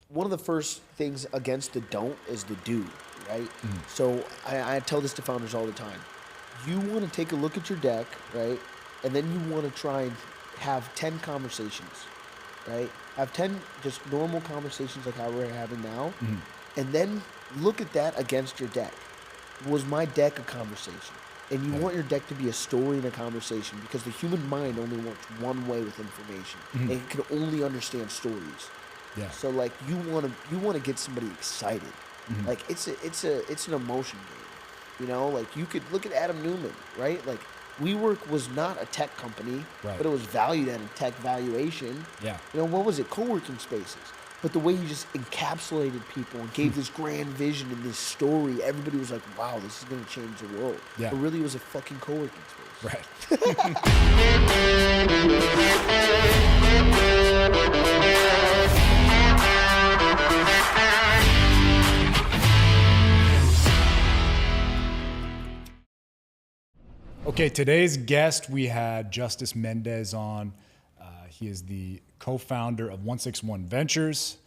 one of the first things against the don't is the do, right? So I tell this to founders all the time. You want to take a look at your deck, right? And then you want to try and have 10 conversations, right? Have 10 just normal conversations like how we're having now. And then look at that against your deck. Was my deck a conversation? And you want your deck to be a story and a conversation because the human mind only works one way with information. And it can only understand stories. Yeah. So like you want to get somebody excited. Like it's an emotion game. You know, like you could look at Adam Newman, right? Like WeWork was not a tech company, Right. but it was valued at a tech valuation. Yeah. You know, what was it? Co-working spaces. But the way he just encapsulated people and gave this grand vision and this story, everybody was like, wow, this is going to change the world. Yeah. But really it was a fucking co-working space. Right. Okay, today's guest, we had Justis Mendez on. He is the co-founder of OneSixOne Ventures,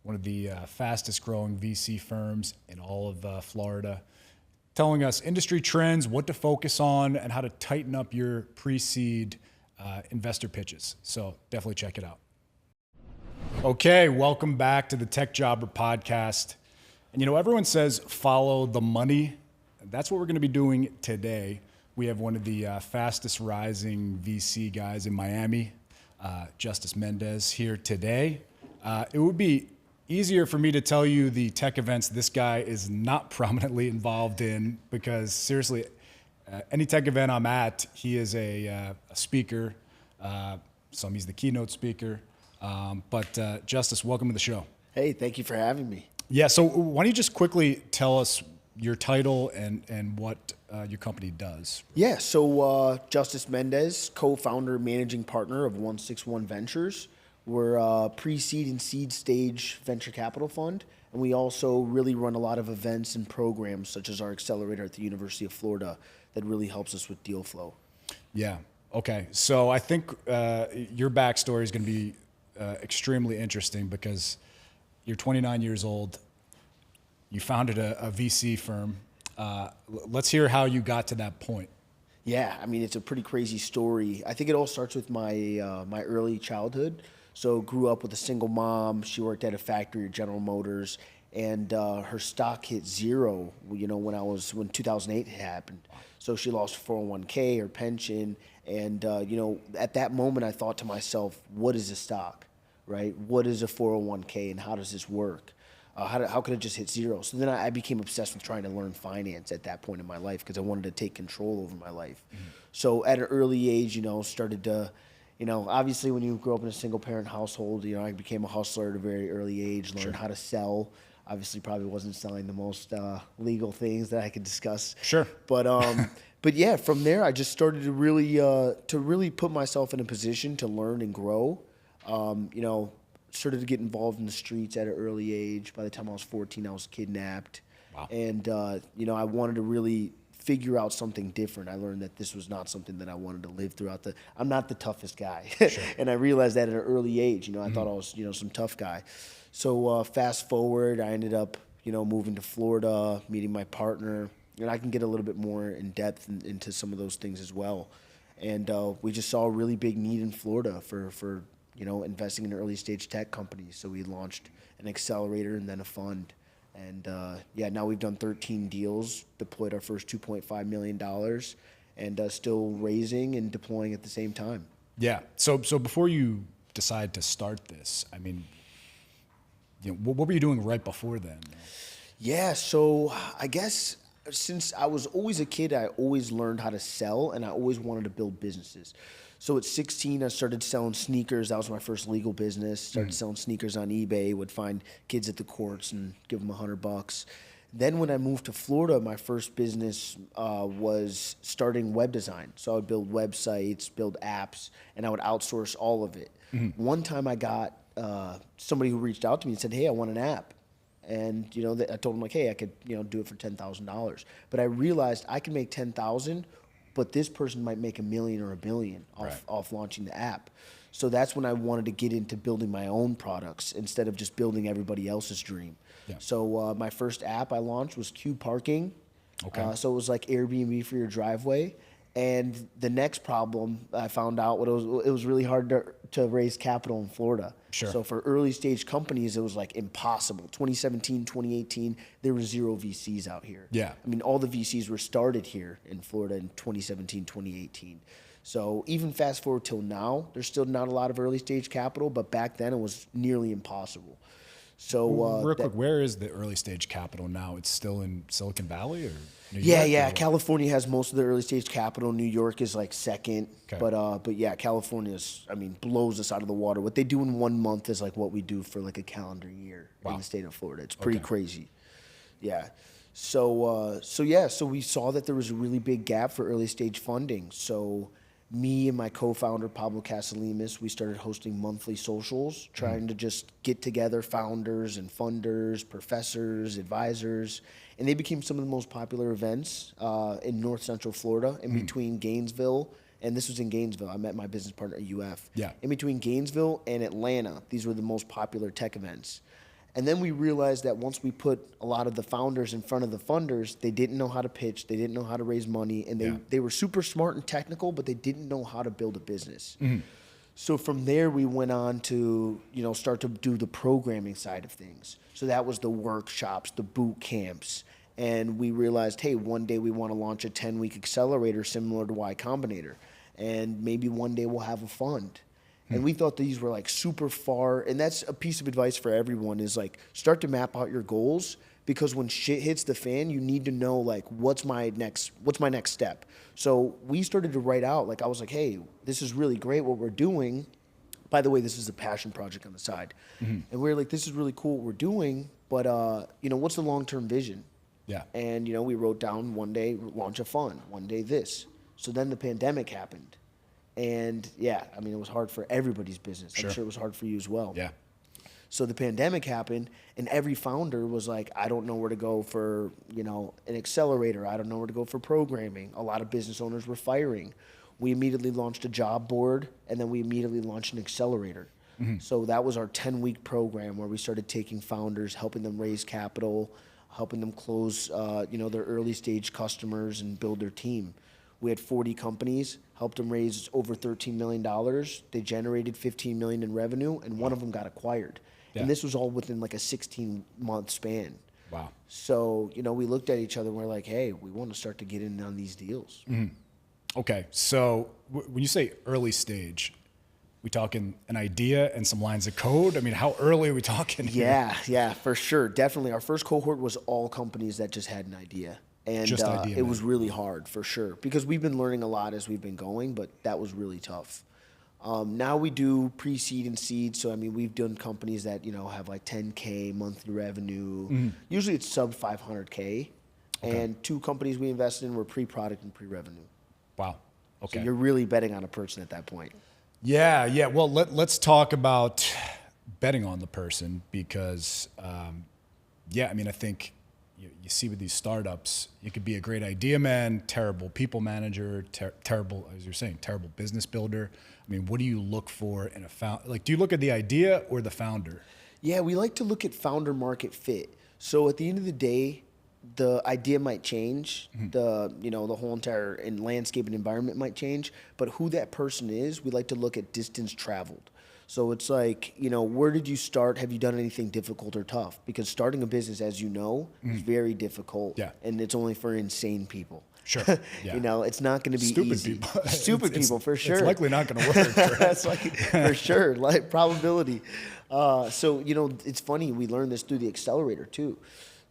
one of the fastest growing VC firms in all of Florida, telling us industry trends, what to focus on, and how to tighten up your pre-seed investor pitches. So definitely check it out. Okay, welcome back to the Tech Jobber podcast. And you know, everyone says follow the money. That's what we're going to be doing today. We have one of the fastest rising VC guys in Miami, Justis Mendez, here today. It would be easier for me to tell you the tech events this guy is not prominently involved in because any tech event I'm at, he is a speaker. Some he's the keynote speaker. But Justis, welcome to the show. Hey, thank you for having me. Yeah, so why don't you just quickly tell us your title and what your company does? Yeah, so Justis Mendez, co-founder, managing partner of OneSixOne Ventures. We're a pre-seed and seed stage venture capital fund, and we also really run a lot of events and programs, such as our accelerator at the University of Florida, that really helps us with deal flow. Yeah. Okay. So I think your backstory is going to be extremely interesting because you're 29 years old. You founded a VC firm. Let's hear how you got to that point. Yeah, I mean, it's a pretty crazy story. I think it all starts with my my early childhood. So grew up with a single mom. She worked at a factory at General Motors, and her stock hit zero, you know, when 2008 happened. So she lost her 401k, her pension, and you know, at that moment I thought to myself, what is a stock, right? What is a 401k and how does this work? How could it just hit zero? So then I became obsessed with trying to learn finance at that point in my life because I wanted to take control over my life. So at an early age, you know, started to, you know, obviously when you grow up in a single parent household, you know, I became a hustler at a very early age, learned how to sell. Obviously probably wasn't selling the most legal things that I could discuss. Sure. But yeah, from there I just started to really put myself in a position to learn and grow. You know, started to get involved in the streets at an early age. By the time I was 14, I was kidnapped. Wow. And, you know, I wanted to really figure out something different. I learned that this was not something that I wanted to live throughout I'm not the toughest guy. Sure. And I realized that at an early age, you know, I thought I was, you know, some tough guy. So fast forward, I ended up, you know, moving to Florida, meeting my partner. And I can get a little bit more in depth into some of those things as well. And we just saw a really big need in Florida for you know, investing in early stage tech companies. So we launched an accelerator and then a fund. And yeah, now we've done 13 deals, deployed our first $2.5 million, and still raising and deploying at the same time. Yeah. So before you decide to start this, I mean, you know, what were you doing right before then? Yeah, so I guess since I was always a kid, I always learned how to sell, and I always wanted to build businesses. So at 16, I started selling sneakers. That was my first legal business. Started selling sneakers on eBay, would find kids at the courts and give them $100. Then when I moved to Florida, my first business was starting web design. So I would build websites, build apps, and I would outsource all of it. One time I got somebody who reached out to me and said, hey, I want an app. And, you know, I told him, like, hey, I could, you know, do it for $10,000. But I realized I can make $10,000, but this person might make $1 million or $1 billion off launching the app. So that's when I wanted to get into building my own products instead of just building everybody else's dream. Yeah. So my first app I launched was Q Parking. Okay. So it was like Airbnb for your driveway. And the next problem I found out it was really hard to raise capital in Florida. Sure. So for early stage companies, it was like impossible. 2017, 2018, there were 0 VCs out here. Yeah. I mean, all the VCs were started here in Florida in 2017, 2018. So even fast forward till now, there's still not a lot of early stage capital, but back then it was nearly impossible. So Real quick, where is the early stage capital now? It's still in Silicon Valley or New yeah, York? yeah. Or California has most of the early stage capital. New York is like second, Okay. but yeah, California is, I mean, blows us out of the water. What they do in 1 month is like what we do for like a calendar year Wow. in the state of Florida. It's pretty Okay. crazy. Yeah. So we saw that there was a really big gap for early stage funding. So me and my co-founder Pablo Casalimas, we started hosting monthly socials, trying to just get together founders and funders, professors, advisors, and they became some of the most popular events in North Central Florida, in between Gainesville. And this was in Gainesville. I met my business partner at UF. Yeah. In between Gainesville and Atlanta, these were the most popular tech events. And then we realized that once we put a lot of the founders in front of the funders, they didn't know how to pitch, they didn't know how to raise money, and Yeah. they were super smart and technical, but they didn't know how to build a business. Mm-hmm. So from there, we went on to start to do the programming side of things. So that was the workshops, the boot camps, and we realized, hey, one day we want to launch a 10-week accelerator similar to Y Combinator, and maybe one day we'll have a fund. And we thought these were like super far, and that's a piece of advice for everyone is like start to map out your goals, because when shit hits the fan, you need to know like what's my next step. So we started to write out, like I was like, hey, this is really great what we're doing. By the way, this is a passion project on the side. And we were like, this is really cool what we're doing, but what's the long-term vision? Yeah. And we wrote down one day launch a fund, one day this. So then the pandemic happened. And yeah, I mean, it was hard for everybody's business. Sure. I'm sure it was hard for you as well. Yeah. So the pandemic happened, and every founder was like, I don't know where to go for, an accelerator. I don't know where to go for programming. A lot of business owners were firing. We immediately launched a job board, and then we immediately launched an accelerator. So that was our 10-week program where we started taking founders, helping them raise capital, helping them close, their early stage customers and build their team. We had 40 companies, helped them raise over $13 million. They generated $15 million in revenue, and one of them got acquired. Yeah. And this was all within like a 16-month span. Wow. So, we looked at each other and we're like, hey, we want to start to get in on these deals. Okay. So when you say early stage, we talking an idea and some lines of code? I mean, how early are we talking here? Yeah, for sure. Definitely. Our first cohort was all companies that just had an idea. And Just idea, it was really hard, for sure, because we've been learning a lot as we've been going, but that was really tough. Now we do pre-seed and seed. So, I mean, we've done companies that, have like 10K monthly revenue. Usually it's sub 500K. And 2 companies we invested in were pre-product and pre-revenue. Wow. Okay. So you're really betting on a person at that point. Yeah. Well, let's talk about betting on the person because, I mean, I think you see with these startups, you could be a great idea man, terrible people manager, terrible, as you're saying, terrible business builder. I mean, what do you look for in a founder? Like, do you look at the idea or the founder? Yeah, we like to look at founder market fit. So at the end of the day, the idea might change, the whole entire landscape and environment might change, but who that person is, we like to look at distance traveled. So it's like, where did you start? Have you done anything difficult or tough? Because starting a business, as you know, is very difficult. Yeah. And it's only for insane people. Sure. Yeah. It's not going to be Stupid easy. people. Stupid people, for sure. It's likely not going to work. Right? That's like, for sure, like probability. So, it's funny. We learned this through the accelerator too.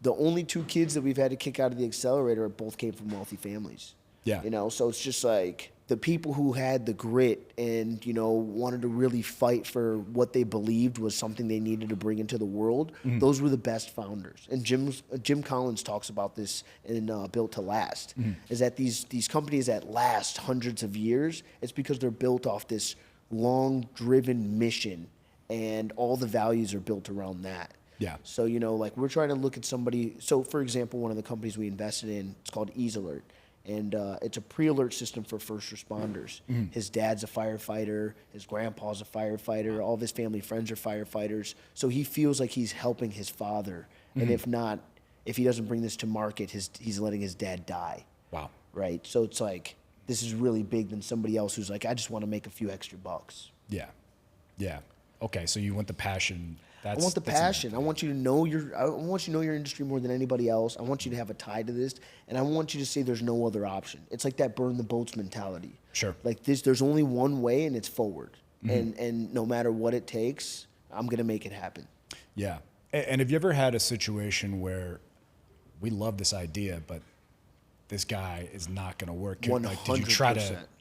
The only 2 kids that we've had to kick out of the accelerator both came from wealthy families. Yeah. So it's just like the people who had the grit and, wanted to really fight for what they believed was something they needed to bring into the world. Those were the best founders. And Jim Collins talks about this in Built to Last, is that these companies that last hundreds of years, it's because they're built off this long-driven mission, and all the values are built around that. Yeah. So, like we're trying to look at somebody. So, for example, one of the companies we invested in, it's called Ease Alert. And it's a pre-alert system for first responders. His dad's a firefighter. His grandpa's a firefighter. All of his family friends are firefighters. So he feels like he's helping his father. And if not, if he doesn't bring this to market, he's letting his dad die. Wow. Right? So it's like, this is really big than somebody else who's like, I just want to make a few extra bucks. Yeah. Yeah. Okay. So you want the passion. I want the passion. I want you to know your industry more than anybody else. I want you to have a tie to this, and I want you to say there's no other option. It's like that burn the boats mentality. Sure. Like this, there's only one way, and it's forward. And no matter what it takes, I'm gonna make it happen. Yeah. And have you ever had a situation where we love this idea, but this guy is not going to work? 100%. Like, did you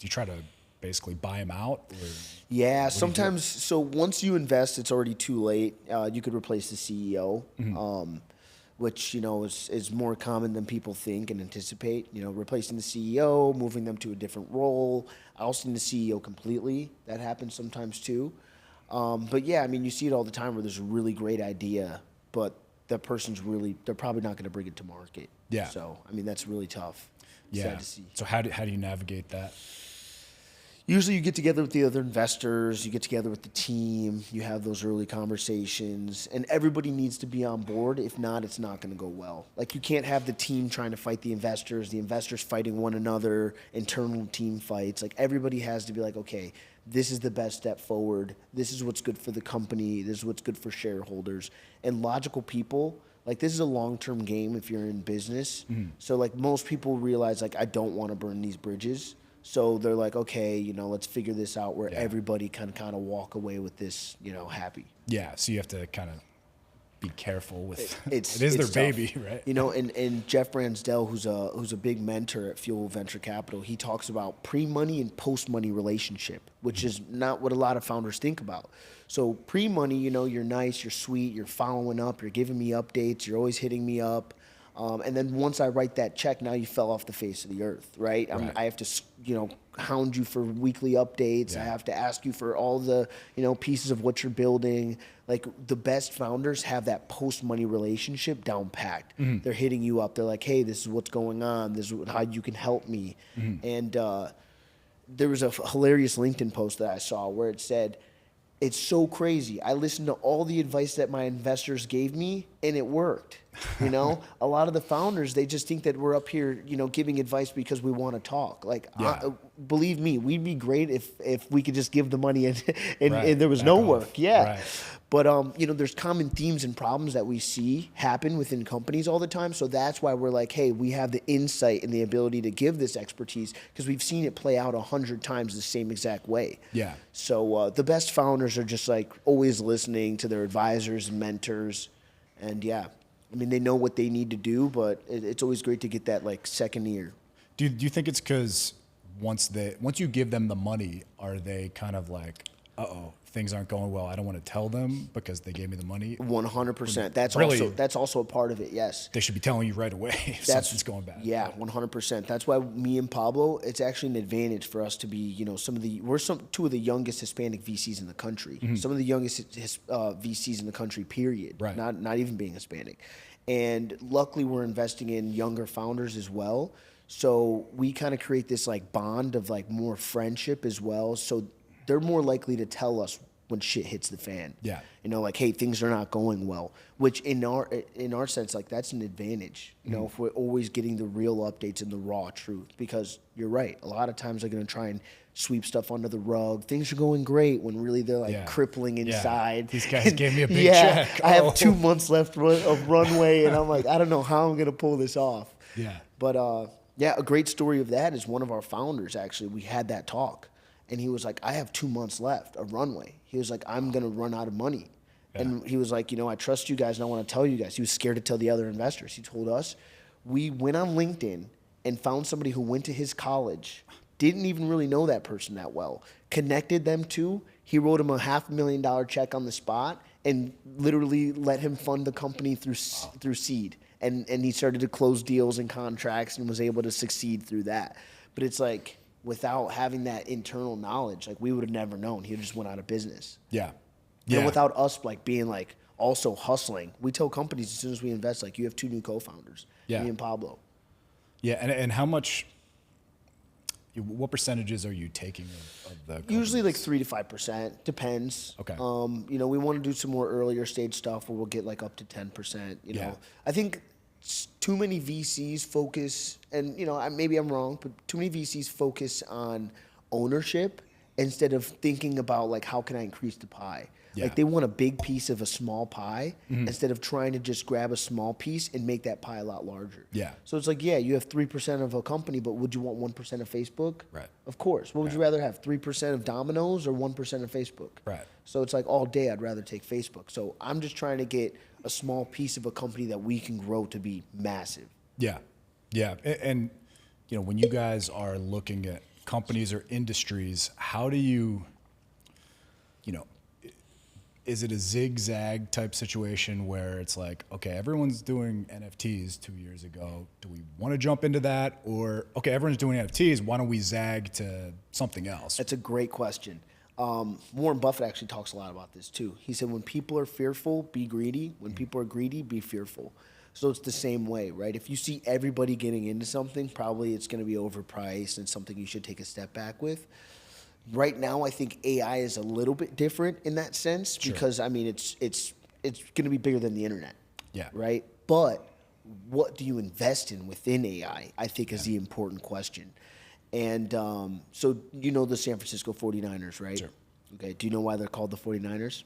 try to basically buy him out? Or yeah, sometimes. So once you invest, it's already too late. You could replace the CEO, which is more common than people think and anticipate. Replacing the CEO, moving them to a different role, ousting the CEO completely. That happens sometimes too. But yeah, I mean, you see it all the time where there's a really great idea, but that person's they're probably not going to bring it to market. Yeah. So, I mean, that's really tough. Yeah. Sad to see. So how do you navigate that? Usually you get together with the other investors, you get together with the team, you have those early conversations, and everybody needs to be on board. If not, it's not going to go well. Like, you can't have the team trying to fight the investors fighting one another, internal team fights. Like, everybody has to be like, okay, this is the best step forward. This is what's good for the company. This is what's good for shareholders. And logical people, like, this is a long-term game if you're in business. So, like, most people realize, like, I don't want to burn these bridges. So they're like, okay, let's figure this out where everybody can kind of walk away with this, happy. Yeah. So you have to kind of be careful with it is their tough. baby, right? And Jeff Bransdell, who's a big mentor at Fuel Venture Capital, he talks about pre-money and post-money relationship, which is not what a lot of founders think about. So pre-money, you're nice, you're sweet, you're following up, you're giving me updates, you're always hitting me up. And then once I write that check, now you fell off the face of the earth, right? I have to, hound you for weekly updates. Yeah. I have to ask you for all the, pieces of what you're building. Like, the best founders have that post-money relationship down packed. They're hitting you up. They're like, hey, this is what's going on. This is how you can help me. And there was a hilarious LinkedIn post that I saw where it said, it's so crazy. I listened to all the advice that my investors gave me, and it worked. A lot of the founders, they just think that we're up here, giving advice because we want to talk. Like, believe me, we'd be great if we could just give the money and there was no work. Yeah. Right. But, there's common themes and problems that we see happen within companies all the time. So that's why we're like, hey, we have the insight and the ability to give this expertise because we've seen it play out 100 times the same exact way. Yeah. So the best founders are just like always listening to their advisors and mentors. And yeah, I mean, they know what they need to do, but it's always great to get that like second ear. Do you think it's because once you give them the money, are they kind of like, uh-oh, things aren't going well, I don't want to tell them because they gave me the money? 100%. That's also a part of it. Yes. They should be telling you right away if something's going bad. Yeah, 100%. That's why me and Pablo, it's actually an advantage for us to be, we're two of the youngest Hispanic VCs in the country. Some of the youngest VCs in the country, period. Right. Not even being Hispanic. And luckily we're investing in younger founders as well. So we kind of create this like bond of like more friendship as well. So they're more likely to tell us when shit hits the fan. Yeah. Like, hey, things are not going well, which in our sense, like, that's an advantage, if we're always getting the real updates and the raw truth, because you're right. A lot of times they're going to try and sweep stuff under the rug. Things are going great when really they're like crippling inside. These guys gave me a big check. I have 2 months left of runway and I'm like, I don't know how I'm going to pull this off. Yeah. But a great story of that is one of our founders, actually, we had that talk. And he was like, I have 2 months left of runway. He was like, I'm going to run out of money. Yeah. And he was like, I trust you guys and I want to tell you guys. He was scared to tell the other investors. He told us, we went on LinkedIn and found somebody who went to his college, didn't even really know that person that well, connected them to, he wrote him a $500,000 check on the spot and literally let him fund the company through seed. And he started to close deals and contracts and was able to succeed through that. But it's like, without having that internal knowledge, like, we would have never known. He just went out of business. Yeah. And without us like being like also hustling, we tell companies as soon as we invest, like, you have 2 new co-founders, me and Pablo. Yeah. And how much what percentages are you taking of the Usually like companies? 3 to 5%, depends. Okay. You know, we want to do some more earlier stage stuff where we'll get like up to 10%. You Yeah. know, I think too many VCs focus, and you know, maybe I'm wrong, but too many VCs focus on ownership instead of thinking about like how can I increase the pie. Yeah. Like they want a big piece of a small pie instead of trying to just grab a small piece and make that pie a lot larger. Yeah. So it's like, yeah, you have 3% of a company, but would you want 1% of Facebook? Right. Of course. What would you rather have, 3% of Domino's or 1% of Facebook? Right. So it's like all day I'd rather take Facebook. So I'm just trying to get a small piece of a company that we can grow to be massive. Yeah, yeah, and you know, when you guys are looking at companies or industries, how do you know, is it a zigzag type situation where it's like, okay, everyone's doing NFTs 2 years ago. Do we want to jump into that? Or, okay, everyone's doing NFTs. Why don't we zag to something else? That's a great question. Warren Buffett actually talks a lot about this too. He said, when people are fearful, be greedy. When people are greedy, be fearful. So it's the same way, right? If you see everybody getting into something, probably it's going to be overpriced and something you should take a step back with. Right now, I think AI is a little bit different in that sense because I mean it's going to be bigger than the internet. Yeah. Right. But what do you invest in within AI? I think is the important question. And so you know the San Francisco 49ers, right? Sure. Okay. Do you know why they're called the 49ers?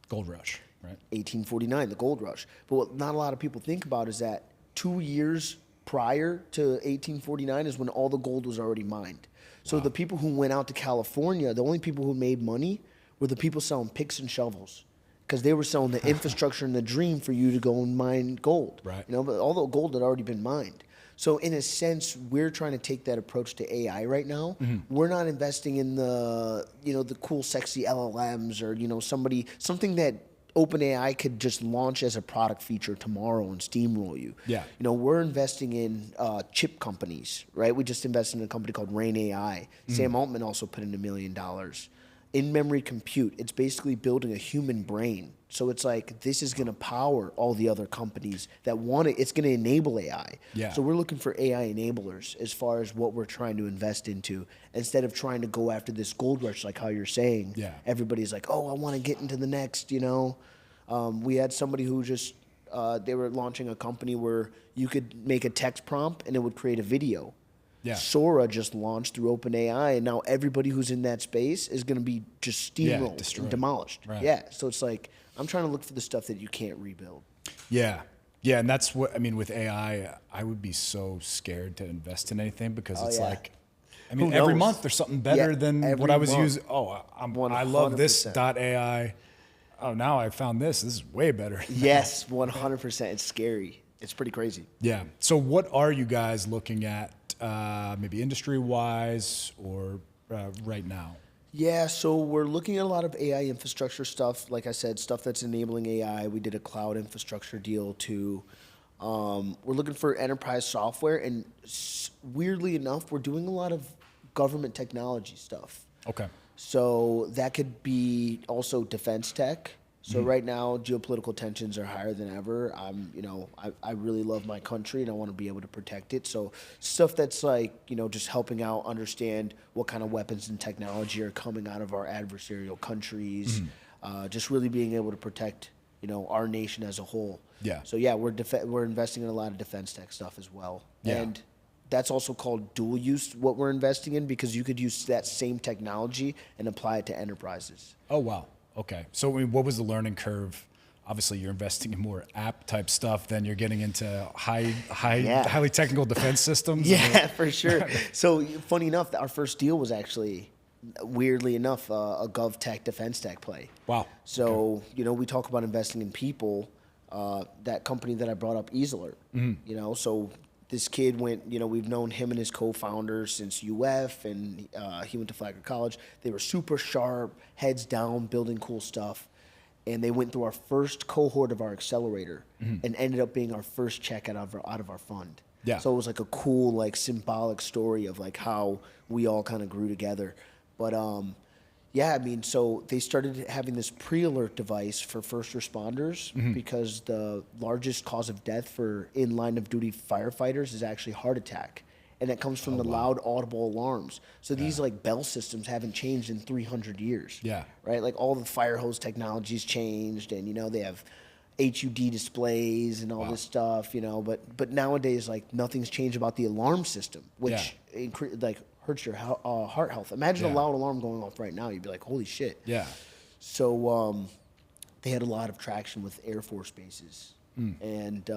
Gold rush, right? 1849, the gold rush. But what not a lot of people think about is that 2 years prior to 1849 is when all the gold was already mined. So the people who went out to California, the only people who made money were the people selling picks and shovels because they were selling the infrastructure and the dream for you to go and mine gold. Right. You know, but all the gold had already been mined. So in a sense, we're trying to take that approach to AI right now. We're not investing in the, you know, the cool, sexy LLMs or, you know, something that OpenAI could just launch as a product feature tomorrow and steamroll you. Yeah. You know, we're investing in chip companies, right? We just invested in a company called Rain AI. Sam Altman also put in $1 million. In-memory compute, it's basically building a human brain. So it's like, this is going to power all the other companies that want it. It's going to enable AI. Yeah. So we're looking for AI enablers as far as what we're trying to invest into instead of trying to go after this gold rush, like how you're saying. Yeah. Everybody's like, oh, I want to get into the next, you know. We had somebody who just, they were launching a company where you could make a text prompt and it would create a video. Yeah. Sora just launched through OpenAI, and now everybody who's in that space is going to be just steamrolled destroyed. and demolished. Right. Yeah, so it's like I'm trying to look for the stuff that you can't rebuild. Yeah. Yeah, and that's what I mean with AI. I would be so scared to invest in anything because it's yeah. like, I mean, Who every knows? month there's something better Yeah, than every what I was month. using. Oh, I love this 100%. .ai. Oh, now I found this. This is way better. Yes, 100%. It's scary. It's pretty crazy. Yeah. So what are you guys looking at, maybe industry-wise or right now? Yeah, so we're looking at a lot of AI infrastructure stuff. Like I said, stuff that's enabling AI. We did a cloud infrastructure deal too. We're looking for enterprise software, and weirdly enough, we're doing a lot of government technology stuff. Okay. So that could be also defense tech. So right now, geopolitical tensions are higher than ever. I really love my country and I want to be able to protect it. So stuff that's like, you know, just helping out understand what kind of weapons and technology are coming out of our adversarial countries. Just really being able to protect, you know, our nation as a whole. Yeah. So yeah, we're investing in a lot of defense tech stuff as well. Yeah. And that's also called dual use, what we're investing in, because you could use that same technology and apply it to enterprises. Oh, wow. Okay. So I mean, what was the learning curve? Obviously, you're investing in more app type stuff, then you're getting into highly technical defense systems. Yeah, for sure. So funny enough, our first deal was actually, weirdly enough, a GovTech defense tech play. Wow. So, you know, we talk about investing in people. That company that I brought up, Easeler, you know, so this kid went, you know, we've known him and his co-founder since UF, and he went to Flagler College. They were super sharp, heads down, building cool stuff. And they went through our first cohort of our accelerator and ended up being our first check out of our fund. Yeah. So it was like a cool, like symbolic story of like how we all kind of grew together. But yeah, I mean, so they started having this pre-alert device for first responders because the largest cause of death for in line of duty firefighters is actually heart attack. and it comes from the loud audible alarms. So these like bell systems haven't changed in 300 years. Yeah. Right? Like all the fire hose technology's changed, and they have HUD displays and all this stuff, but nowadays like nothing's changed about the alarm system, which like hurts your heart health. Imagine a loud alarm going off right now. You'd be like, holy shit. Yeah. So they had a lot of traction with Air Force bases. And,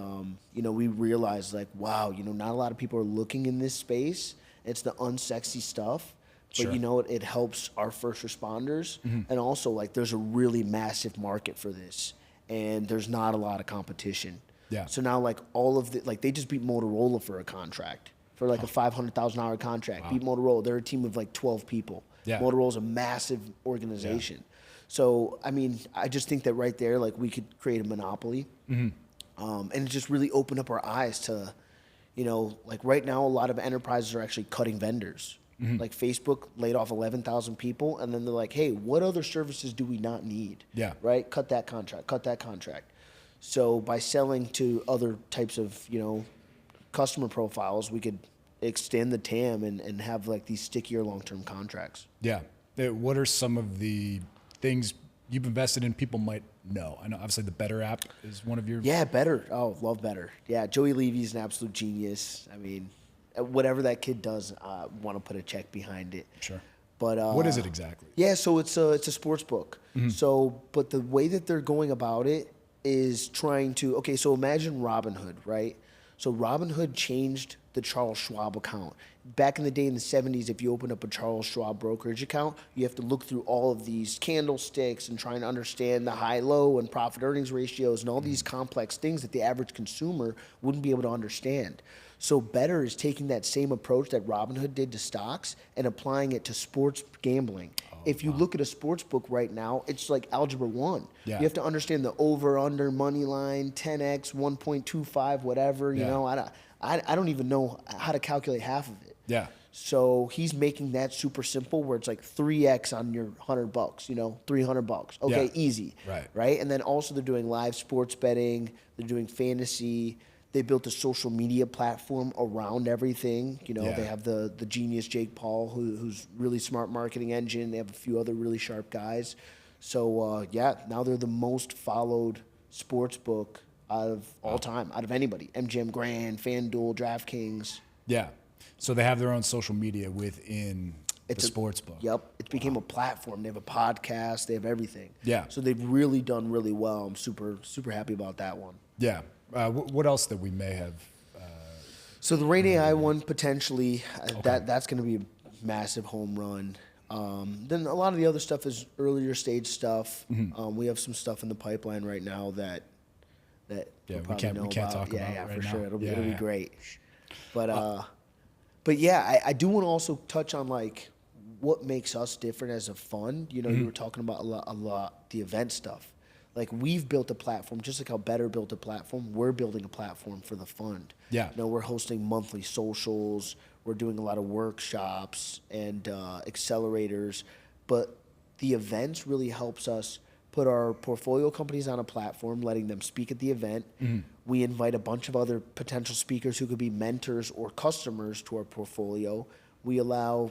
we realized like, wow, not a lot of people are looking in this space. It's the unsexy stuff. But it helps our first responders. And also like there's a really massive market for this. And there's not a lot of competition. Yeah. So now like all of they just beat Motorola for a contract. For like a $500,000 contract. Beat Motorola. They're a team of like 12 people. Yeah. Motorola's a massive organization. So, I mean, I just think that right there, like we could create a monopoly. And it just really opened up our eyes to, like right now, a lot of enterprises are actually cutting vendors. Like Facebook laid off 11,000 people, and then they're like, hey, what other services do we not need? Yeah. Right? Cut that contract. So by selling to other types of, customer profiles, we could extend the TAM and have like these stickier long-term contracts. Yeah. What are some of the things you've invested in people might know? I know obviously the Better app is one of your... Yeah, Better. Oh, love Better. Yeah, Joey Levy's an absolute genius. I mean, whatever that kid does, I want to put a check behind it. Sure. But what is it exactly? Yeah, so it's a sports book. So, but the way that they're going about it is trying to... Okay, so imagine Robinhood, right? So Robinhood changed the Charles Schwab account. Back in the day in the 70s, if you opened up a Charles Schwab brokerage account, you have to look through all of these candlesticks and trying to understand the high-low and profit-earnings ratios and all these complex things that the average consumer wouldn't be able to understand. So Better is taking that same approach that Robinhood did to stocks and applying it to sports gambling. If you look at a sports book right now, it's like Algebra 1. Yeah. You have to understand the over, under, money line, 10x, 1.25, whatever. You know, I don't even know how to calculate half of it. Yeah. So he's making that super simple where it's like 3x on your $100, $300. Okay, easy. Right. And then also they're doing live sports betting. They're doing fantasy. They built a social media platform around everything. They have the genius Jake Paul, who's really smart marketing engine. They have a few other really sharp guys. So, now they're the most followed sports book out of all time, out of anybody. MGM Grand, FanDuel, DraftKings. Yeah. So they have their own social media within the sports book. Yep. It became a platform. They have a podcast. They have everything. Yeah. So they've really done really well. I'm super, super happy about that one. Yeah. What else that we may have? So the Rain AI one, potentially, that's going to be a massive home run. Then a lot of the other stuff is earlier stage stuff. We have some stuff in the pipeline right now that we can't talk about right right for now. sure. It'll be great. But yeah, I do want to also touch on like what makes us different as a fund. You were talking about a lot the event stuff. Like we've built a platform, just like how Better built a platform, we're building a platform for the fund. Yeah. We're hosting monthly socials, we're doing a lot of workshops and accelerators, but the events really helps us put our portfolio companies on a platform, letting them speak at the event. We invite a bunch of other potential speakers who could be mentors or customers to our portfolio. We allow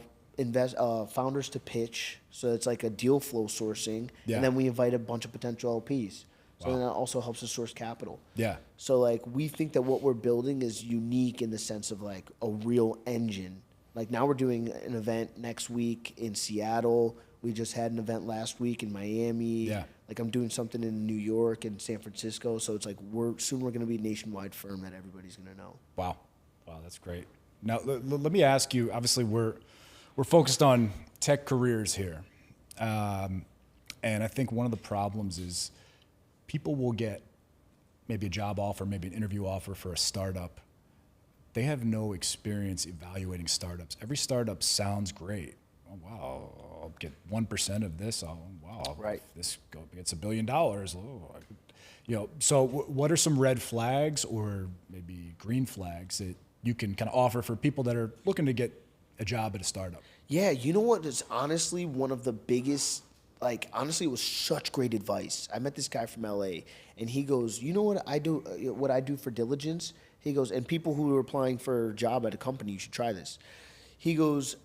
founders to pitch, so it's like a deal flow sourcing, and then we invite a bunch of potential LPs. So then that also helps us source capital. Yeah. So like we think that what we're building is unique in the sense of like a real engine. Like now we're doing an event next week in Seattle. We just had an event last week in Miami. Yeah. Like I'm doing something in New York and San Francisco. So it's like we're going to be a nationwide firm that everybody's going to know. Wow, that's great. Now let me ask you. Obviously, we're focused on tech careers here, and I think one of the problems is people will get maybe a job offer, maybe an interview offer for a startup. They have no experience evaluating startups. Every startup sounds great. Oh, wow, I'll get 1% of this. Oh, wow, right. If this gets $1 billion. Oh, so what are some red flags or maybe green flags that you can kind of offer for people that are looking to get a job at a startup? Yeah, you know what is honestly one of the biggest like, honestly, it was such great advice. I met this guy from LA, and he goes, you know what I do, what I do for diligence? He goes, and people who are applying for a job at a company, you should try this. He goes,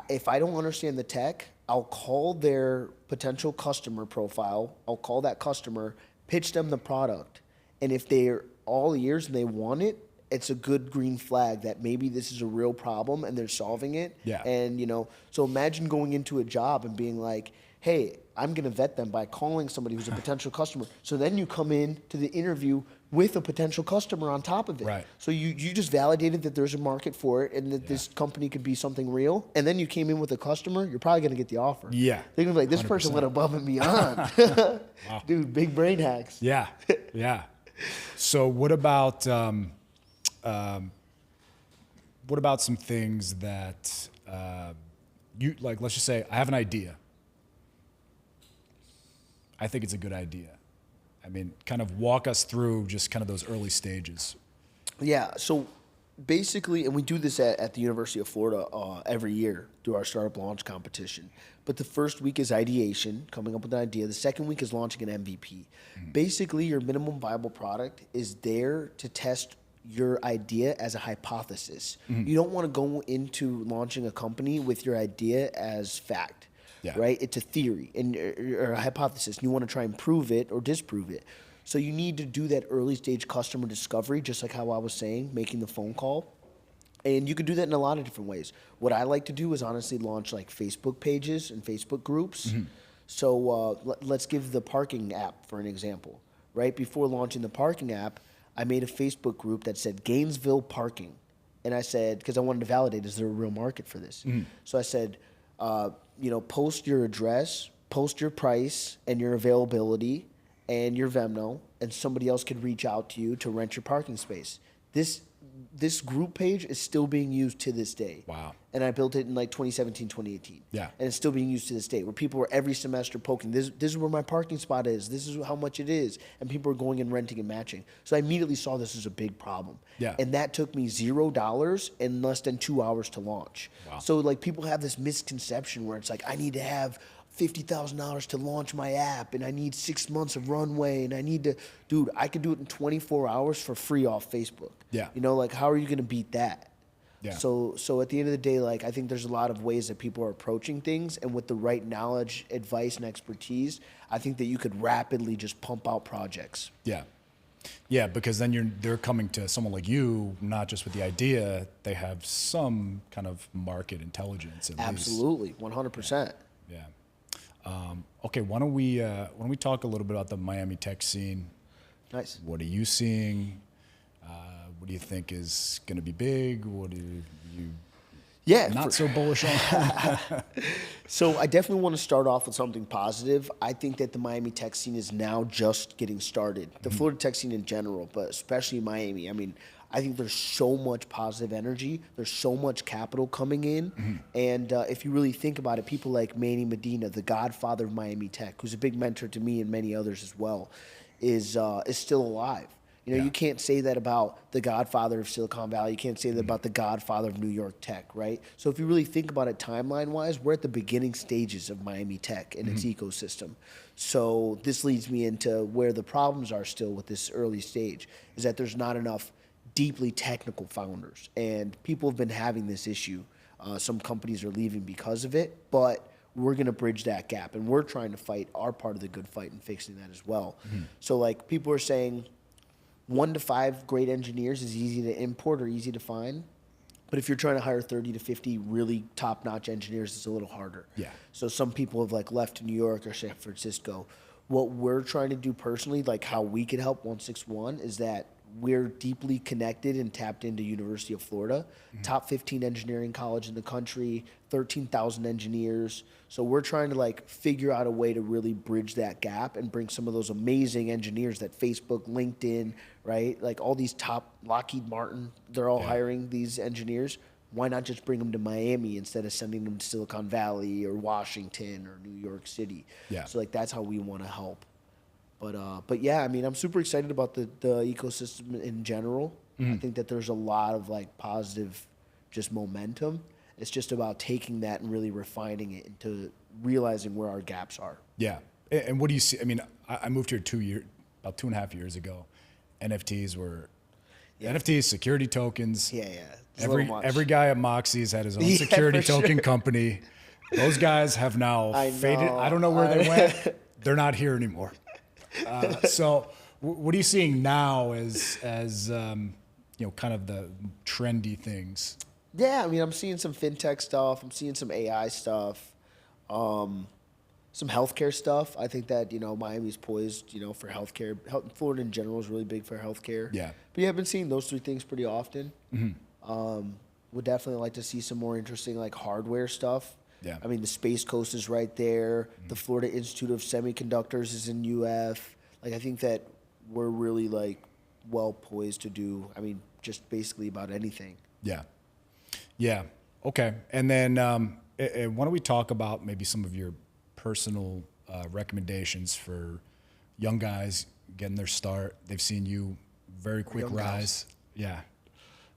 if I don't understand the tech, I'll call their potential customer profile. I'll call that customer, pitch them the product. And if they're all ears and they want it, it's a good green flag that maybe this is a real problem and they're solving it. Yeah. And, you know, so imagine going into a job and being like, hey, I'm going to vet them by calling somebody who's a potential customer. So then you come in to the interview with a potential customer on top of it. Right. So you just validated that there's a market for it and that this company could be something real. And then you came in with a customer, you're probably going to get the offer. Yeah. They're going to be like, this person 100%. went above and beyond. Wow. Dude, big brain hacks. Yeah, yeah. So what about some things that you like? Let's just say I have an idea. I think it's a good idea. I mean, kind of walk us through just kind of those early stages. Yeah, so basically, and we do this at the University of Florida every year through our startup launch competition. But the first week is ideation, coming up with an idea. The second week is launching an MVP. Basically, your minimum viable product is there to test your idea as a hypothesis. You don't want to go into launching a company with your idea as fact. Yeah. Right? It's a theory or a hypothesis, and you want to try and prove it or disprove it. So you need to do that early stage customer discovery, just like how I was saying, making the phone call. And you could do that in a lot of different ways. What I like to do is honestly launch like Facebook pages and Facebook groups. So let's give the parking app for an example. Right before launching the parking app, I made a Facebook group that said Gainesville Parking. And I said, because I wanted to validate, is there a real market for this? So I said, you know, post your address, post your price and your availability and your Venmo, and somebody else could reach out to you to rent your parking space. This group page is still being used to this day. Wow. And I built it in like 2017, 2018. Yeah. And it's still being used to this day, where people are every semester poking, this is where my parking spot is, this is how much it is, and people are going and renting and matching. So I immediately saw this as a big problem. Yeah. And that took me $0 in less than 2 hours to launch. Wow. So like people have this misconception where it's like, I need to have $50,000 to launch my app, and I need 6 months of runway, and I need to, dude, I could do it in 24 hours for free off Facebook. Yeah. You know, like how are you going to beat that? Yeah. So at the end of the day, like I think there's a lot of ways that people are approaching things, and with the right knowledge, advice, and expertise, I think that you could rapidly just pump out projects. Yeah. Yeah, because then they're coming to someone like you, not just with the idea, they have some kind of market intelligence at least. Absolutely, 100%. Yeah. Okay, why don't we talk a little bit about the Miami tech scene? Nice. What are you seeing? What do you think is going to be big? What do you not so bullish on? So I definitely want to start off with something positive. I think that the Miami tech scene is now just getting started. The Florida tech scene in general, but especially Miami. I mean, I think there's so much positive energy. There's so much capital coming in. And if you really think about it, people like Manny Medina, the godfather of Miami tech, who's a big mentor to me and many others as well, is still alive. You know, Yeah. you can't say that about the godfather of Silicon Valley. You can't say that about the godfather of New York tech, right? So if you really think about it timeline-wise, we're at the beginning stages of Miami tech and its ecosystem. So this leads me into where the problems are still with this early stage, is that there's not enough deeply technical founders. And people have been having this issue. Some companies are leaving because of it, but we're going to bridge that gap. And we're trying to fight our part of the good fight in fixing that as well. So like people are saying, 1 to 5 great engineers is easy to import or easy to find. But if you're trying to hire 30 to 50 really top-notch engineers, it's a little harder. Yeah. So some people have like left New York or San Francisco. What we're trying to do personally, like how we could help 161, is that we're deeply connected and tapped into University of Florida, top 15 engineering college in the country, 13,000 engineers. So we're trying to like figure out a way to really bridge that gap and bring some of those amazing engineers that Facebook, LinkedIn, right? Like all these top, Lockheed Martin, they're all hiring these engineers. Why not just bring them to Miami instead of sending them to Silicon Valley or Washington or New York City? Yeah. So like that's how we want to help. But yeah, I mean, I'm super excited about the ecosystem in general. I think that there's a lot of like positive just momentum. It's just about taking that and really refining it into realizing where our gaps are. Yeah. And what do you see? I mean, I moved here about 2.5 years ago. NFTs were NFTs, security tokens. Yeah. It's a little much. Every guy at Moxie's had his own Yeah, security for token sure. company. Those guys have now faded. I don't know where they went. They're not here anymore. So what are you seeing now as kind of the trendy things? Yeah, I mean, I'm seeing some fintech stuff. I'm seeing some AI stuff, some healthcare stuff. I think that, Miami's poised, for healthcare. Florida in general is really big for healthcare. Yeah. But yeah, I've been seeing those three things pretty often. Would definitely like to see some more interesting, like, hardware stuff. Yeah. I mean, the Space Coast is right there. The Florida Institute of Semiconductors is in UF. Like, I think that we're really, like, well poised to do, just basically about anything. Yeah. Yeah. Okay. And then why don't we talk about maybe some of your personal recommendations for young guys getting their start? They've seen you very quick rise. Yeah.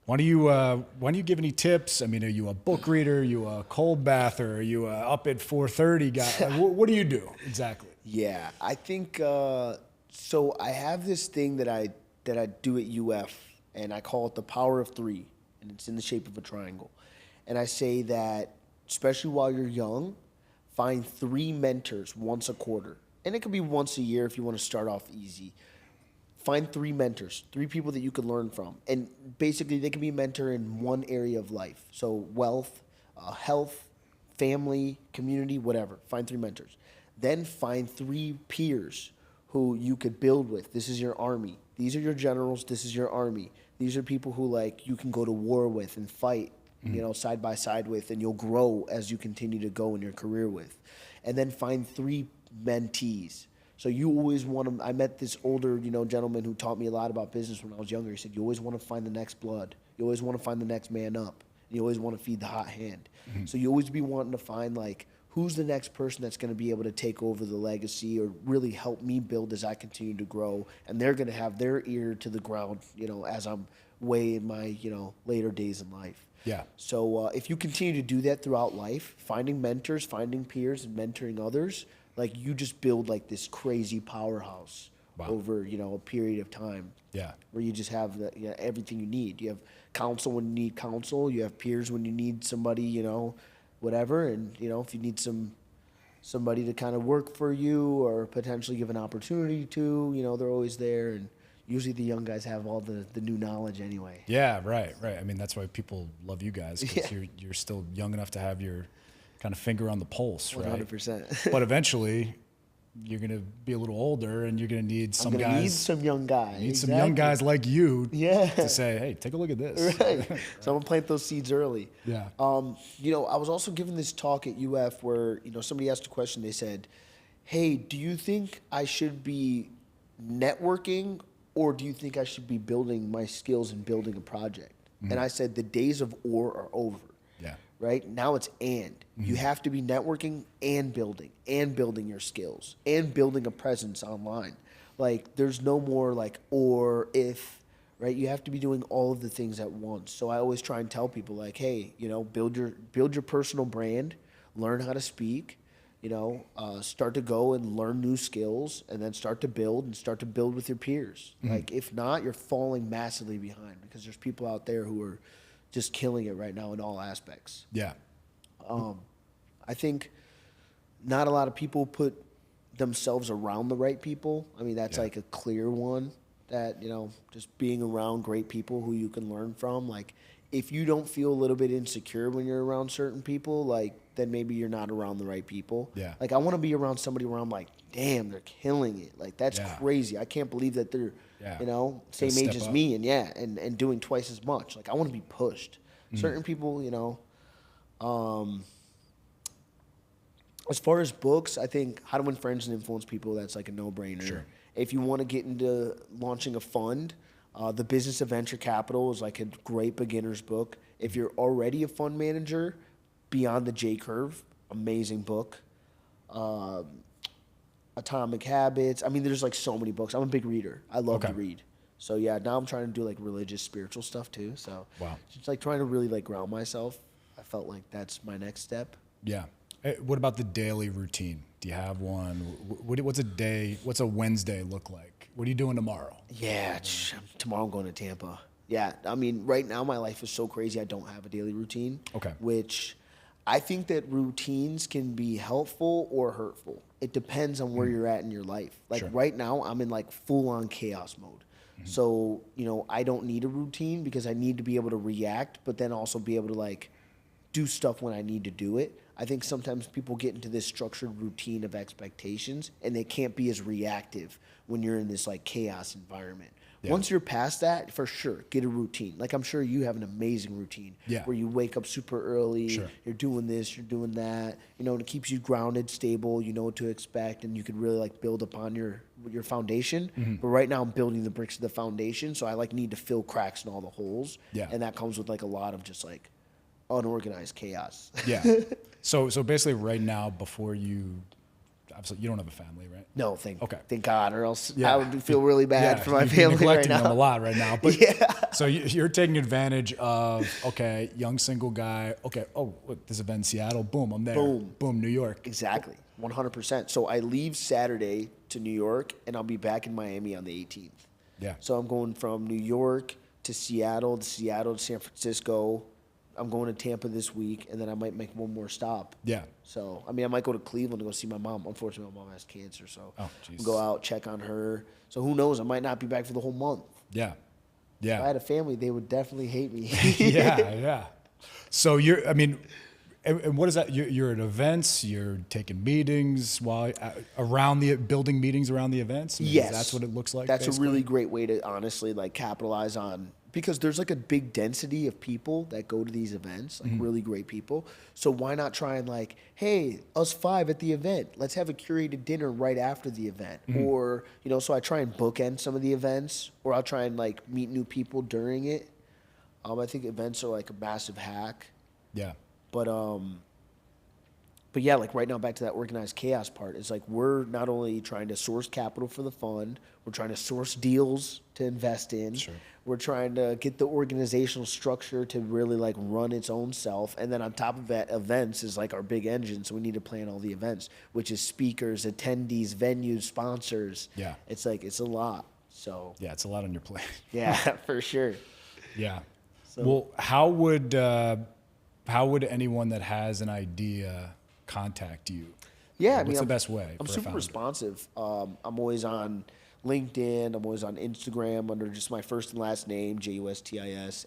Why don't you give any tips? I mean, are you a book reader? Are you a cold bather? Are you a up at 4:30 guy? Like, what do you do exactly? Yeah, I think so. I have this thing that I do at UF, and I call it the power of three, and it's in the shape of a triangle. And I say that, especially while you're young, find 3 mentors once a quarter, and it could be once a year if you want to start off easy. Find 3 mentors, 3 people that you can learn from. And basically, they can be a mentor in one area of life. So wealth, health, family, community, whatever. Find 3 mentors. Then find 3 peers who you could build with. This is your army. These are your generals. This is your army. These are people who, like, you can go to war with and fight, side by side with, and you'll grow as you continue to go in your career with. And then find 3 mentees. So you always want to, I met this older, gentleman who taught me a lot about business when I was younger. He said, you always want to find the next blood. You always want to find the next man up. You always want to feed the hot hand. So you always be wanting to find, like, who's the next person that's going to be able to take over the legacy or really help me build as I continue to grow. And they're going to have their ear to the ground, as I'm way in my, later days in life. Yeah. So if you continue to do that throughout life, finding mentors, finding peers, and mentoring others, like, you just build, like, this crazy powerhouse over, a period of time. Yeah. Where you just have everything you need. You have counsel when you need counsel. You have peers when you need somebody, whatever. And, if you need somebody to kind of work for you or potentially give an opportunity to, they're always there. And usually the young guys have all the new knowledge anyway. Yeah, right. I mean, that's why people love you guys, because you're still young enough to have your kind of finger on the pulse, right? 100%. But eventually, you're going to be a little older, and you're going to need some guys. Need some young guys. Need some young guys like you Yeah. to say, hey, take a look at this. Right. So I'm going to plant those seeds early. Yeah. I was also giving this talk at UF where, somebody asked a question. They said, hey, do you think I should be networking, or do you think I should be building my skills and building a project? And I said, the days of or are over. Yeah. Right? Now it's and. You have to be networking and building your skills and building a presence online. Like, there's no more like or if, right? You have to be doing all of the things at once. So I always try and tell people, like, hey, build your personal brand, learn how to speak, start to go and learn new skills, and then start to build with your peers. Like, if not, you're falling massively behind, because there's people out there who are just killing it right now in all aspects. Yeah. I think not a lot of people put themselves around the right people. I mean, that's like a clear one, that, just being around great people who you can learn from. Like, if you don't feel a little bit insecure when you're around certain people, like, then maybe you're not around the right people. Yeah. Like, I want to be around somebody where I'm like, damn, they're killing it. Like, that's crazy. I can't believe that they're, same age as me and doing twice as much. Like, I want to be pushed. Certain people, as far as books, I think How to Win Friends and Influence People, that's like a no-brainer. Sure. If you want to get into launching a fund, The Business of Venture Capital is like a great beginner's book. If you're already a fund manager, Beyond the J-Curve, amazing book. Atomic Habits. I mean, there's like so many books. I'm a big reader. I love to read. So yeah, now I'm trying to do like religious, spiritual stuff too. So wow, just like trying to really like ground myself. I felt like that's my next step. Yeah. What about the daily routine? Do you have one? What's a Wednesday look like? What are you doing tomorrow? Yeah, tomorrow I'm going to Tampa. Yeah, I mean, right now my life is so crazy I don't have a daily routine. Okay. Which I think that routines can be helpful or hurtful. It depends on where you're at in your life. Like Sure. right now I'm in like full on chaos mode. So, I don't need a routine because I need to be able to react, but then also be able to like do stuff when I need to do it. I think sometimes people get into this structured routine of expectations and they can't be as reactive when you're in this like chaos environment. Yeah. Once you're past that, for sure, get a routine. Like I'm sure you have an amazing routine where you wake up super early, Sure. you're doing this, you're doing that, and it keeps you grounded, stable, you know what to expect, and you can really like build upon your foundation. But right now I'm building the bricks of the foundation, so I like need to fill cracks in all the holes. Yeah. And that comes with like a lot of just like unorganized chaos. Yeah. So basically, right now, before you, obviously, you don't have a family, right? No, thank Okay. God, or else Yeah. I would feel really bad for my you'd be family right neglecting now. them a lot right now. But Yeah. so you're taking advantage of young single guy. Okay, oh look, this event in Seattle. Boom, I'm there. Boom. New York. Exactly, 100%. So I leave Saturday to New York, and I'll be back in Miami on the 18th. Yeah. So I'm going from New York to Seattle to San Francisco. I'm going to Tampa this week, and then I might make one more stop. Yeah. So, I mean, I might go to Cleveland to go see my mom. Unfortunately, my mom has cancer, so Oh, I'll jeez. go out, check on her. So who knows? I might not be back for the whole month. Yeah. If I Yeah. had a family, they would definitely hate me. Yeah. So and what is that? You're at events. You're taking meetings building meetings around the events. I mean, Yes. that's what it looks like. That's basically? a really great way to honestly like capitalize on, because there's like a big density of people that go to these events, like really great people. So why not try and like, hey, us 5 at the event, let's have a curated dinner right after the event. Or, so I try and bookend some of the events, or I'll try and like meet new people during it. I think events are like a massive hack. Yeah. But yeah, like right now, back to that organized chaos part, is like we're not only trying to source capital for the fund, we're trying to source deals to invest in. Sure. We're trying to get the organizational structure to really like run its own self. And then on top of that, events is like our big engine. So we need to plan all the events, which is speakers, attendees, venues, sponsors. Yeah. It's like, it's a lot. So Yeah. It's a lot on your plate. yeah, for sure. Yeah. So- Well, how would anyone that has an idea contact you? Yeah, I mean, What's the best way? I'm for a super founder? responsive. I'm always on LinkedIn. I'm always on Instagram under just my first and last name, JustisMendez.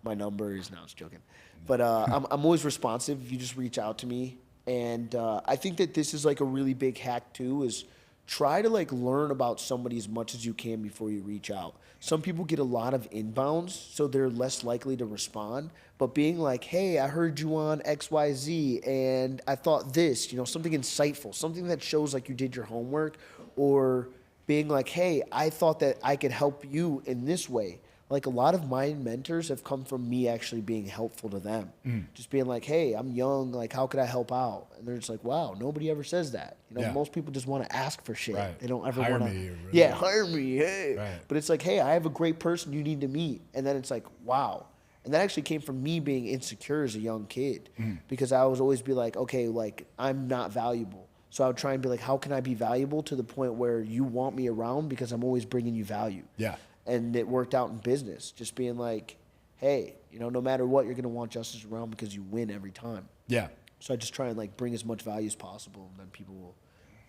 My number is, no, I was joking. But I'm always responsive if you just reach out to me. And I think that this is like a really big hack too, is try to like learn about somebody as much as you can before you reach out. Some people get a lot of inbounds, so they're less likely to respond. But being like, hey, I heard you on XYZ and I thought this, something insightful, something that shows like you did your homework, or being like, hey, I thought that I could help you in this way. Like a lot of my mentors have come from me actually being helpful to them. Just being like, hey, I'm young, like how could I help out? And they're just like, wow, nobody ever says that. Yeah. Most people just want to ask for shit. Right. They don't ever Hire want to. me, or Yeah, hire me, hey. Right. But it's like, hey, I have a great person you need to meet. And then it's like, wow. And that actually came from me being insecure as a young kid, because I would always be like, okay, like I'm not valuable. So I would try and be like, how can I be valuable to the point where you want me around because I'm always bringing you value. Yeah. And it worked out in business, just being like, hey, no matter what, you're going to want Justice around because you win every time. Yeah. So I just try and like bring as much value as possible, and then people will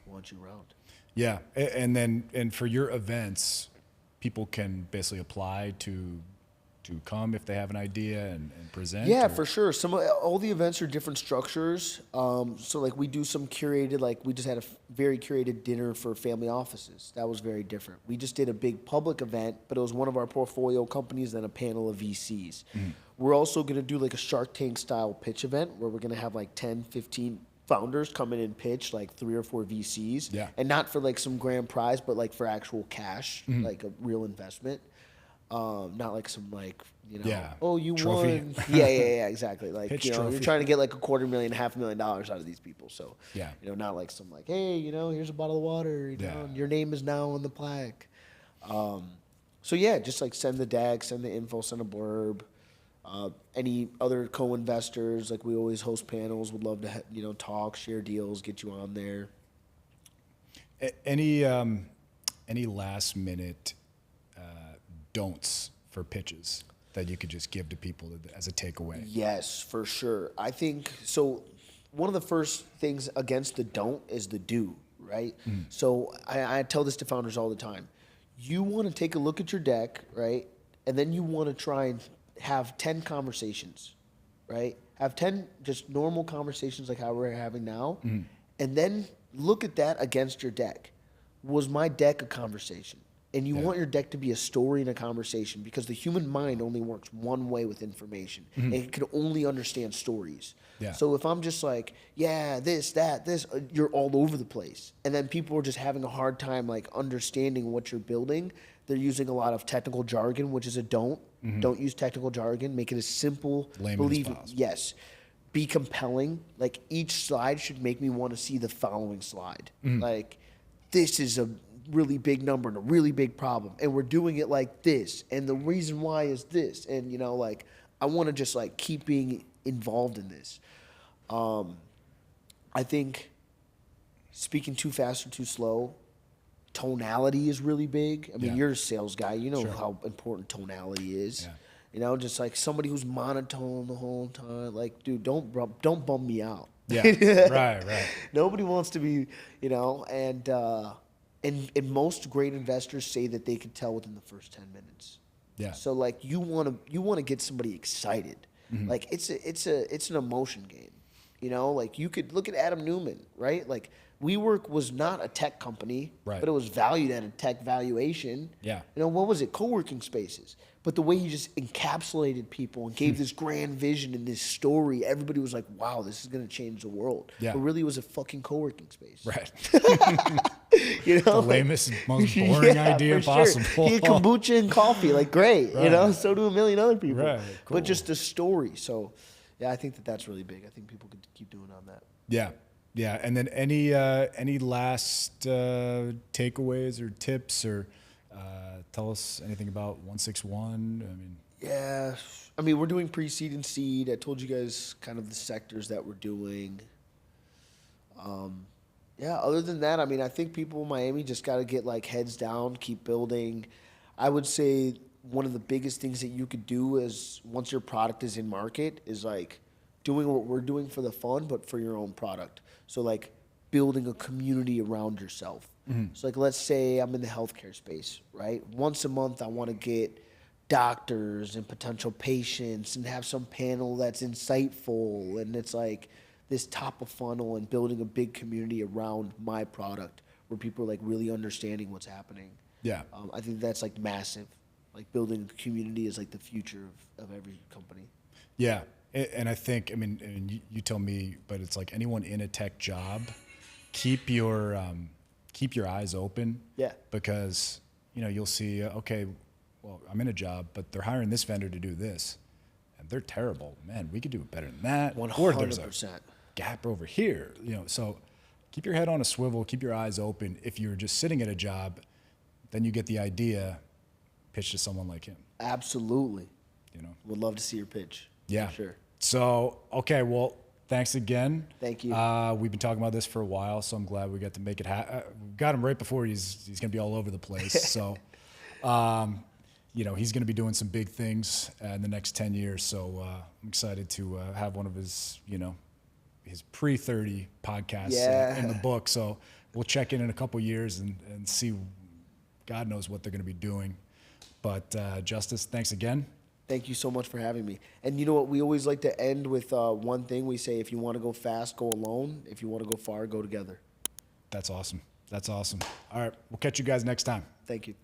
want you around. Yeah. And for your events, people can basically apply to come if they have an idea and present? Yeah, or? for sure. All the events are different structures. So like we do some curated, like we just had a very curated dinner for family offices. That was very different. We just did a big public event, but it was one of our portfolio companies and a panel of VCs. We're also going to do like a Shark Tank style pitch event where we're going to have like 10, 15 founders come in and pitch like 3 or 4 VCs. Yeah. And not for like some grand prize, but like for actual cash, like a real investment. Not like some like, Yeah. oh, you Trophy. won. Yeah, exactly. Like, Pitch you're trophy. trying to get like $250,000, $500,000 out of these people. So, Yeah. not like some like, hey, here's a bottle of water, Yeah. and your name is now on the plaque. So yeah, just like send the deck, send the info, send a blurb. Any other co-investors, like we always host panels, would love to talk, share deals, get you on there. Any last minute don'ts for pitches that you could just give to people as a takeaway? Yes, for sure. I think so. One of the first things against the don't is the do, right? So I tell this to founders all the time. You want to take a look at your deck, right? And then you want to try and have 10 conversations, right? Have 10 just normal conversations like how we're having now. And then look at that against your deck. Was my deck a conversation? And you want your deck to be a story and a conversation, because the human mind only works one way with information. And it can only understand stories. Yeah. So if I'm just like, yeah, this, that, this, you're all over the place. And then people are just having a hard time like understanding what you're building. They're using a lot of technical jargon, which is a don't. Don't use technical jargon. Make it as simple, Layman as possible. Yes. Be compelling. Like each slide should make me want to see the following slide. Like this is a really big number and a really big problem, and we're doing it like this, and the reason why is this, and like I want to just like keep being involved in this. I think speaking too fast or too slow, tonality is really big. I mean, you're a sales guy, you know how important tonality is. Just like somebody who's monotone the whole time, like, dude, don't bum me out. Right. Nobody wants to be, and most great investors say that they can tell within the first 10 minutes. Yeah. So like you want to get somebody excited. Like it's an emotion game. Like you could look at Adam Newman, right? Like WeWork was not a tech company, right, but it was valued at a tech valuation. Yeah. What was it? Co-working spaces. But the way he just encapsulated people and gave this grand vision and this story, everybody was like, wow, this is going to change the world. Yeah. But really it was a fucking co-working space. Right. The lamest, most boring idea possible. Sure. He had kombucha and coffee, like great, so do a million other people. Right, cool. But just a story. So, yeah, I think that's really big. I think people could keep doing on that. Yeah. And then any last takeaways or tips, or tell us anything about OneSixOne? We're doing pre-seed and seed. I told you guys kind of the sectors that we're doing. Other than that, I think people in Miami just got to get like heads down, keep building. I would say one of the biggest things that you could do is once your product is in market is like doing what we're doing for the fun, but for your own product. So like building a community around yourself. So like, let's say I'm in the healthcare space, right? Once a month, I want to get doctors and potential patients and have some panel that's insightful. And it's like this top of funnel and building a big community around my product where people are like really understanding what's happening. Yeah. I think that's like massive. Like building a community is like the future of every company. Yeah. And I think, and you tell me, but it's like anyone in a tech job, keep your eyes open. Yeah. Because, you'll see, okay, well, I'm in a job, but they're hiring this vendor to do this, and they're terrible. Man, we could do it better than that. 100%. Or there's a gap over here. So keep your head on a swivel, keep your eyes open. If you're just sitting at a job, then you get the idea, pitch to someone like him. Absolutely. Would love to see your pitch. Yeah. For sure. So, okay, well, thanks again. Thank you. We've been talking about this for a while, so I'm glad we got to make it happen. We got him right before he's going to be all over the place. So, he's going to be doing some big things in the next 10 years. So I'm excited to have one of his, his pre-30 podcasts in the book. So we'll check in a couple years and see. God knows what they're going to be doing. But Justis, thanks again. Thank you so much for having me. And you know what? We always like to end with one thing. We say, if you want to go fast, go alone. If you want to go far, go together. That's awesome. All right. We'll catch you guys next time. Thank you.